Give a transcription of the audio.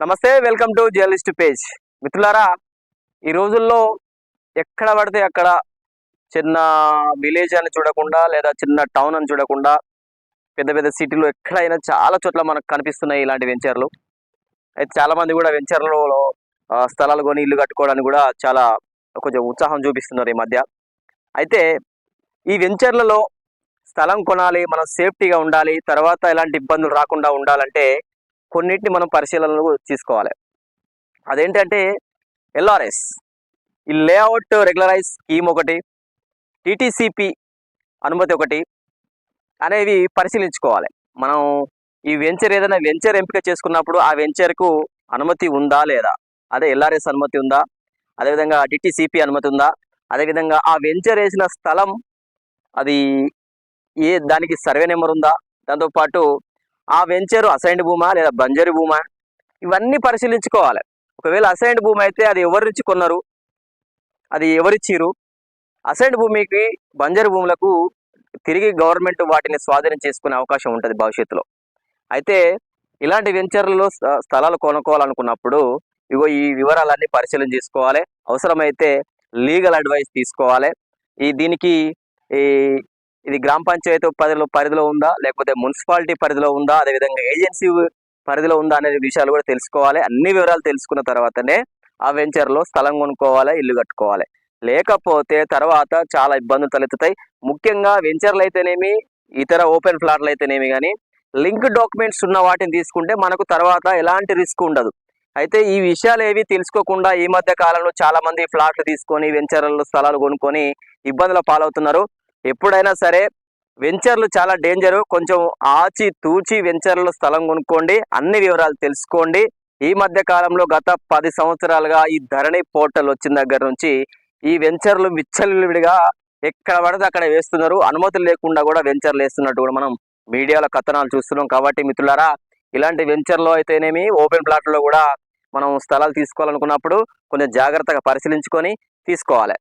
నమస్తే, welcome to journalist page. మిత్రులారా, ఈ రోజుల్లో ఎక్కడ పడితే అక్కడ చిన్న విలేజ్ అని చూడకుండా లేదా చిన్న టౌన్ అని చూడకుండా పెద్ద పెద్ద సిటీలో ఎక్కడైనా చాలా చోట్ల మనకు కనిపిస్తున్నాయి ఇలాంటి వెంచర్లు. అయితే చాలా మంది కూడా వెంచర్లలో స్థలాలు కొని ఇల్లు కట్టుకోవడానికి కూడా చాలా కొంచెం ఉత్సాహం చూపిస్తున్నారు ఈ మధ్య. అయితే ఈ వెంచర్లలో స్థలం కొనాలి, మనం సేఫ్టీగా ఉండాలి, తర్వాత ఎలాంటి ఇబ్బందులు రాకుండా ఉండాలంటే కొన్నిటిని మనం పరిశీలనలో తీసుకోవాలి. అదేంటంటే ఎల్ఆర్ఎస్, ఈ లేఅవుట్ రెగ్యులరైజ్ స్కీమ్ ఒకటి, టీటీసీపీ అనుమతి ఒకటి అనేవి పరిశీలించుకోవాలి. మనం ఈ ఏదైనా వెంచర్ ఎంపిక చేసుకున్నప్పుడు ఆ వెంచర్కు అనుమతి ఉందా లేదా, అదే ఎల్ఆర్ఎస్ అనుమతి ఉందా, అదేవిధంగా టీటీసీపీ అనుమతి ఉందా, అదేవిధంగా ఆ వెంచర్ వేసిన స్థలం అది దానికి సర్వే నెంబర్ ఉందా, దాంతోపాటు ఆ వెంచరు అసైన్డ్ భూమా లేదా బంజరు భూమా, ఇవన్నీ పరిశీలించుకోవాలి. ఒకవేళ అసైన్డ్ భూమి అయితే అది ఎవరి నుంచి కొన్నారు, అది ఎవరిచ్చిరు, అసైన్డ్ భూమికి బంజరు భూములకు తిరిగి గవర్నమెంట్ వాటిని స్వాధీనం చేసుకునే అవకాశం ఉంటుంది భవిష్యత్తులో. అయితే ఇలాంటి వెంచర్లలో స్థలాలు కొనుక్కోవాలనుకున్నప్పుడు ఈ వివరాలన్నీ పరిశీలన చేసుకోవాలి. అవసరమైతే లీగల్ అడ్వైస్ తీసుకోవాలి. దీనికి ఇది గ్రామ పంచాయతీ పరిధిలో ఉందా, లేకపోతే మున్సిపాలిటీ పరిధిలో ఉందా, అదేవిధంగా ఏజెన్సీ పరిధిలో ఉందా అనే విషయాలు కూడా తెలుసుకోవాలి. అన్ని వివరాలు తెలుసుకున్న తర్వాతనే ఆ వెంచర్లో స్థలం కొనుక్కోవాలి, ఇల్లు కట్టుకోవాలి. లేకపోతే తర్వాత చాలా ఇబ్బందులు తలెత్తుతాయి. ముఖ్యంగా వెంచర్లు అయితేనేమి, ఇతర ఓపెన్ ఫ్లాట్లు అయితేనేమి, కానీ లింక్ డాక్యుమెంట్స్ ఉన్న వాటిని తీసుకుంటే మనకు తర్వాత ఎలాంటి రిస్క్ ఉండదు. అయితే ఈ విషయాలు ఏవి తెలుసుకోకుండా ఈ మధ్య కాలంలో చాలా మంది ఫ్లాట్లు తీసుకొని వెంచర్లలో స్థలాలు కొనుక్కొని ఇబ్బందుల పాలవుతున్నారు. ఎప్పుడైనా సరే వెంచర్లు చాలా డేంజరు. కొంచెం ఆచి తూచి వెంచర్లో స్థలం కొనుక్కోండి, అన్ని వివరాలు తెలుసుకోండి. ఈ మధ్య కాలంలో గత 10 సంవత్సరాలుగా ఈ ధరణి పోర్టల్ వచ్చిన దగ్గర నుంచి ఈ వెంచర్లు విచ్చలవిడిగా ఎక్కడ పడితే అక్కడ వేస్తున్నారు. అనుమతులు లేకుండా కూడా వెంచర్లు వేస్తున్నట్టు కూడా మనం మీడియాలో కథనాలు చూస్తున్నాం. కాబట్టి మిత్రులారా, ఇలాంటి వెంచర్లో అయితేనేమి, ఓపెన్ ప్లాట్లో కూడా మనం స్థలాలు తీసుకోవాలనుకున్నప్పుడు కొంచెం జాగ్రత్తగా పరిశీలించుకొని తీసుకోవాలి.